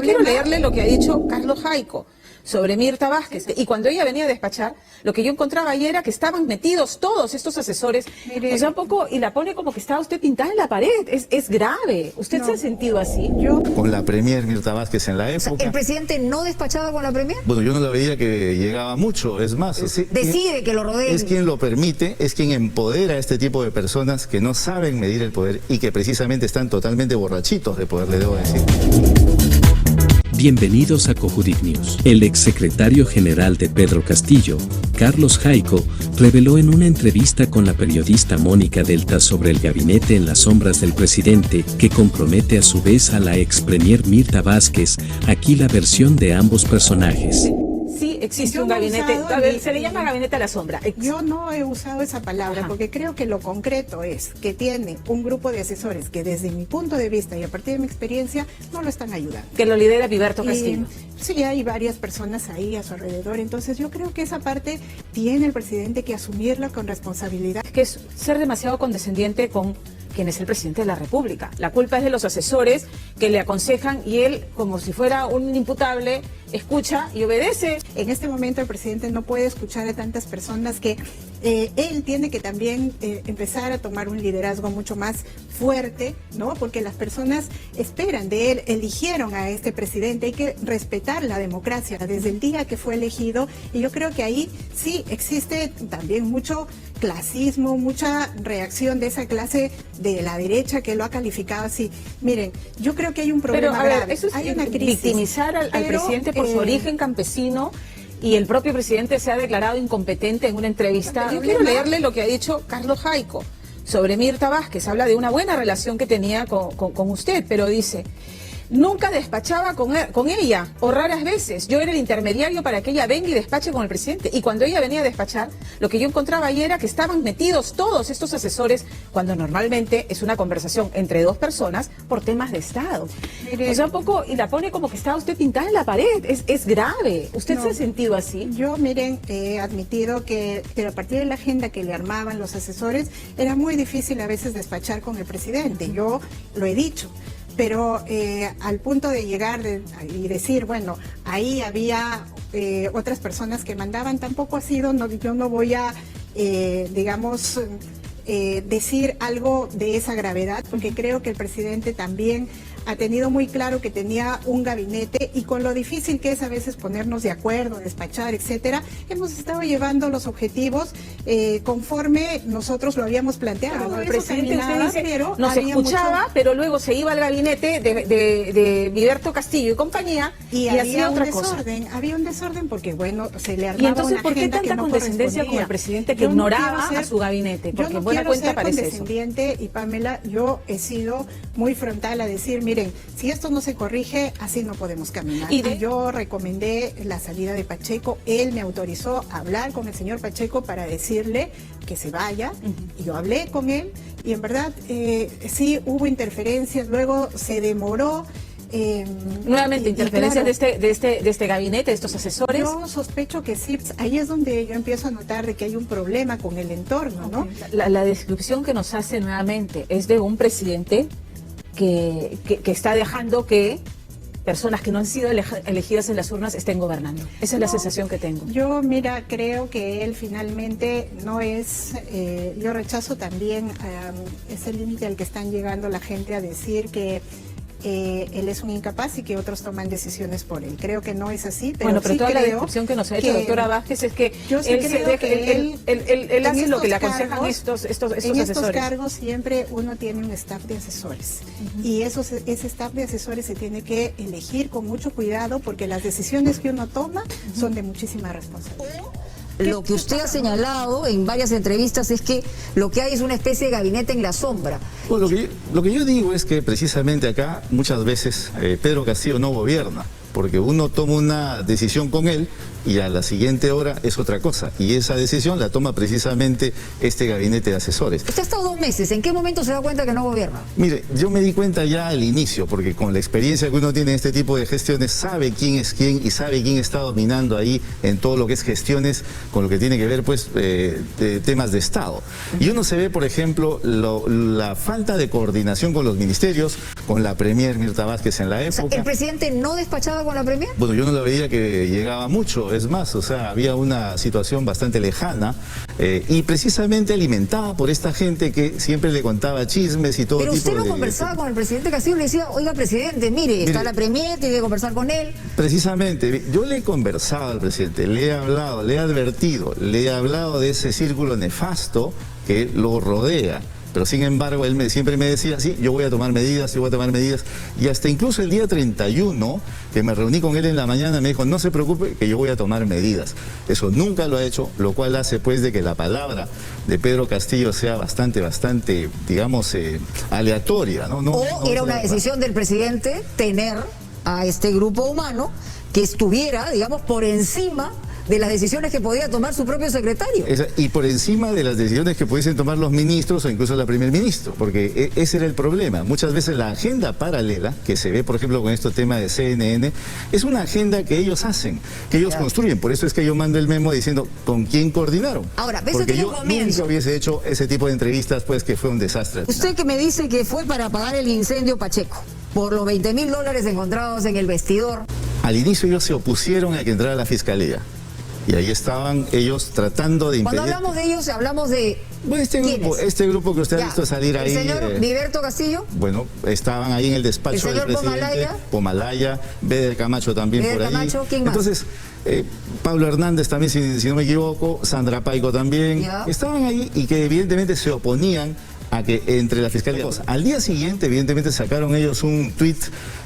quiero leerle lo que ha dicho Carlos Jaico sobre Mirta Vázquez. Y cuando ella venía a despachar, lo que yo encontraba ayer era que estaban metidos todos estos asesores. Mire, o sea, un poco, y la pone como que estaba usted pintada en la pared. Es grave. ¿Usted se ha sentido así? Con la premier Mirta Vázquez en la época. O sea, ¿el presidente no despachaba con la premier? Bueno, yo no la veía que llegaba mucho. Es más, Decide que lo rodeen. es quien lo permite, es quien empodera a este tipo de personas que no saben medir el poder y que precisamente están totalmente borrachitos de poder, le debo decir. Bienvenidos a Cojudic News. El exsecretario general de Pedro Castillo, Carlos Jaico, reveló en una entrevista con la periodista Mónica Delta sobre el gabinete en las sombras del presidente, que compromete a su vez a la ex premier Mirta Vázquez. Aquí la versión de ambos personajes. Sí, existe un gabinete, se le llama gabinete a la sombra. Yo no he usado esa palabra porque creo que lo concreto es que tiene un grupo de asesores que desde mi punto de vista y a partir de mi experiencia no lo están ayudando. Que lo lidera Viberto Castillo. Sí, hay varias personas ahí a su alrededor, entonces yo creo que esa parte tiene el presidente que asumirla con responsabilidad. Que es ser demasiado condescendiente con quien es el presidente de la República. La culpa es de los asesores que le aconsejan y él, como si fuera un imputable, escucha y obedece. En este momento el presidente no puede escuchar a tantas personas que él tiene que también empezar a tomar un liderazgo mucho más fuerte, ¿no? Porque las personas esperan de él, eligieron a este presidente, hay que respetar la democracia desde el día que fue elegido y yo creo que ahí sí existe también mucho clasismo, mucha reacción de esa clase de la derecha que lo ha calificado así. Miren, yo creo que hay un problema grave. Eso es hay una crisis, victimizar al presidente por su origen campesino, y el propio presidente se ha declarado incompetente en una entrevista. Yo quiero leerle lo que ha dicho Carlos Jaico sobre Mirta Vázquez. Habla de una buena relación que tenía con usted, pero dice: nunca despachaba con ella, o raras veces. Yo era el intermediario para que ella venga y despache con el presidente. Y cuando ella venía a despachar, lo que yo encontraba ayer era que estaban metidos todos estos asesores, cuando normalmente es una conversación entre dos personas por temas de Estado. Mire, o sea, un poco, y la pone como que estaba usted pintada en la pared. Es grave. ¿Usted se ha sentido así? Yo, miren, he admitido que a partir de la agenda que le armaban los asesores, era muy difícil a veces despachar con el presidente. Yo lo he dicho. Pero al punto de llegar y decir, bueno, ahí había otras personas que mandaban, tampoco ha sido, yo no voy a, digamos, decir algo de esa gravedad, porque creo que el presidente también ha tenido muy claro que tenía un gabinete y con lo difícil que es a veces ponernos de acuerdo, despachar, etcétera, hemos estado llevando los objetivos conforme nosotros lo habíamos planteado. Claro, el presidente, usted dice, pero nos escuchaba, pero luego se iba al gabinete de Viberto Castillo y compañía y hacía otra cosa. Había un desorden porque, bueno, se le armaba. ¿Y entonces una por qué agenda tanta no condescendencia con el presidente que ignoraba a su gabinete? Porque en buena cuenta parece eso. Y Pamela, yo he sido muy frontal a decir, miren, si esto no se corrige, así no podemos caminar. Y yo recomendé la salida de Pacheco, él me autorizó a hablar con el señor Pacheco para decirle que se vaya, y yo hablé con él, y en verdad sí hubo interferencias, luego se demoró. Nuevamente, interferencias claro, de este gabinete, de estos asesores. Yo sospecho que sí, ahí es donde yo empiezo a notar de que hay un problema con el entorno, ¿no? La descripción que nos hace nuevamente es de un presidente que está dejando que personas que no han sido elegidas en las urnas estén gobernando. Esa es la sensación que tengo. Yo, mira, creo que él finalmente no es... yo rechazo también ese límite al que están llegando la gente a decir que él es un incapaz y que otros toman decisiones por él. Creo que no es así, pero bueno, pero sí toda creo la descripción que nos ha hecho la doctora Vázquez es que él hace lo que le aconsejan estos asesores. En estos cargos siempre uno tiene un staff de asesores y ese staff de asesores se tiene que elegir con mucho cuidado porque las decisiones que uno toma son de muchísima responsabilidad. Lo que usted ha señalado en varias entrevistas es que lo que hay es una especie de gabinete en la sombra. Bueno, lo que yo digo es que precisamente acá muchas veces Pedro Castillo no gobierna, porque uno toma una decisión con él y a la siguiente hora es otra cosa. Y esa decisión la toma precisamente este gabinete de asesores. Usted ha estado 2 meses, ¿en qué momento se da cuenta que no gobierna? Mire, yo me di cuenta ya al inicio, porque con la experiencia que uno tiene en este tipo de gestiones, sabe quién es quién y sabe quién está dominando ahí en todo lo que es gestiones, con lo que tiene que ver, pues, de temas de Estado. Y uno se ve, por ejemplo, la falta de coordinación con los ministerios, con la Premier Mirta Vázquez en la época. O sea, ¿el presidente no despachaba con la Premier? Bueno, yo no lo veía que llegaba mucho, es más, o sea, había una situación bastante lejana y precisamente alimentada por esta gente que siempre le contaba chismes y todo Pero tipo de... usted no conversaba con el presidente Castillo, le decía, oiga, presidente, mire, está la Premier, tiene que conversar con él. Precisamente, yo le he conversado al presidente, le he hablado, le he advertido, le he hablado de ese círculo nefasto que lo rodea. Pero sin embargo, él siempre me decía, sí, yo voy a tomar medidas, yo voy a tomar medidas. Y hasta incluso el día 31, que me reuní con él en la mañana, me dijo, no se preocupe, que yo voy a tomar medidas. Eso nunca lo ha hecho, lo cual hace pues de que la palabra de Pedro Castillo sea bastante, digamos, aleatoria, ¿no? O era una decisión del presidente tener a este grupo humano que estuviera, digamos, por encima de las decisiones que podía tomar su propio secretario. Y por encima de las decisiones que pudiesen tomar los ministros o incluso la primer ministro, porque ese era el problema. Muchas veces la agenda paralela, que se ve por ejemplo con este tema de CNN, es una agenda que ellos hacen, que ellos construyen. Por eso es que yo mando el memo diciendo con quién coordinaron. Ahora, porque yo comienzo. nunca hubiese hecho ese tipo de entrevistas, pues que fue un desastre. Usted que me dice que fue para apagar el incendio Pacheco, por los $20.000 encontrados en el vestidor. Al inicio ellos se opusieron a que entrara la fiscalía. Y ahí estaban ellos tratando de impedir... Cuando hablamos de ellos, hablamos de... Bueno, este grupo que usted ha visto salir ahí... ¿El señor Viverto Castillo? Bueno, estaban ahí en el despacho del presidente. Pomalaya, Beder Camacho también por ahí. Camacho, ¿quién más? Entonces, Pablo Hernández también, si no me equivoco, Sandra Paico también. Ya. Estaban ahí y que evidentemente se oponían a que entre la fiscalía. Al día siguiente, evidentemente, sacaron ellos un tuit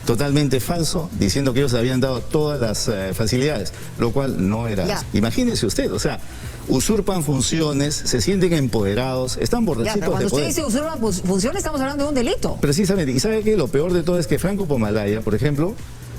totalmente falso diciendo que ellos habían dado todas las facilidades, lo cual no era así. Imagínese usted, o sea, usurpan funciones, se sienten empoderados, están borrachitos pero cuando de poder. usted dice usurpan funciones, estamos hablando de un delito. Precisamente, y sabe que lo peor de todo es que Franco Pomalaya, por ejemplo,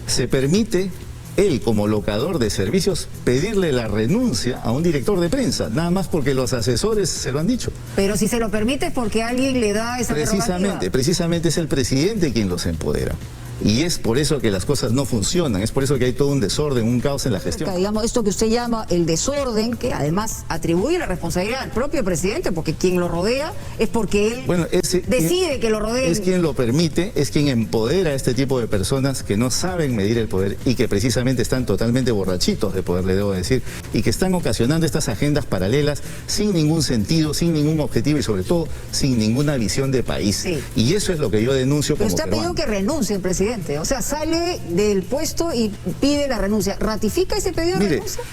se permite él, como locador de servicios, pedirle la renuncia a un director de prensa, nada más porque los asesores se lo han dicho. Pero si se lo permite es porque alguien le da esa prerrogativa. Precisamente es el presidente quien los empodera. Y es por eso que las cosas no funcionan, es por eso que hay todo un desorden, un caos en la gestión. Digamos, esto que usted llama el desorden, que además atribuye la responsabilidad al propio presidente, porque quien lo rodea es porque él decide que lo rodee. Es quien lo permite, es quien empodera a este tipo de personas que no saben medir el poder y que precisamente están totalmente borrachitos de poder, le debo decir, y que están ocasionando estas agendas paralelas sin ningún sentido, sin ningún objetivo y sobre todo sin ninguna visión de país. Sí. Y eso es lo que yo denuncio como usted ha pedido que renuncie el presidente. O sea, sale del puesto y pide la renuncia. ¿Ratifica ese pedido de renuncia?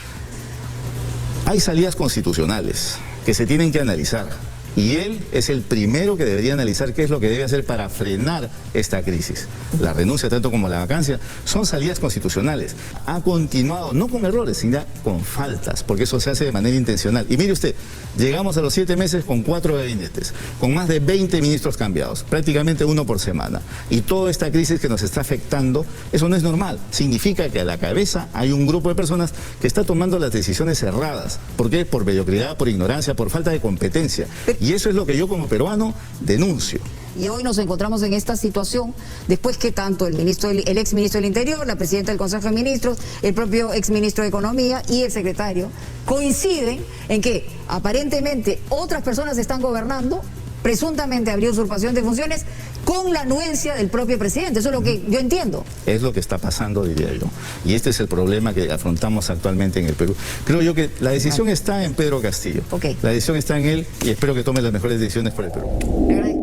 Hay salidas constitucionales que se tienen que analizar. Y él es el primero que debería analizar qué es lo que debe hacer para frenar esta crisis. La renuncia, tanto como la vacancia, son salidas constitucionales. Ha continuado, no con errores, sino con faltas, porque eso se hace de manera intencional. Y mire usted, llegamos a los 7 meses con 4 gabinetes, con más de 20 ministros cambiados, prácticamente uno por semana. Y toda esta crisis que nos está afectando, eso no es normal. Significa que a la cabeza hay un grupo de personas que está tomando las decisiones erradas. ¿Por qué? Por mediocridad, por ignorancia, por falta de competencia. Y eso es lo que yo como peruano denuncio. Y hoy nos encontramos en esta situación después que tanto el ex ministro del Interior, la presidenta del Consejo de Ministros, el propio ex ministro de Economía y el secretario coinciden en que aparentemente otras personas están gobernando, presuntamente habría usurpación de funciones con la anuencia del propio presidente. Eso es lo que yo entiendo. Es lo que está pasando, diría yo. Y este es el problema que afrontamos actualmente en el Perú. Creo yo que la decisión está en Pedro Castillo. La decisión está en él y espero que tome las mejores decisiones por el Perú.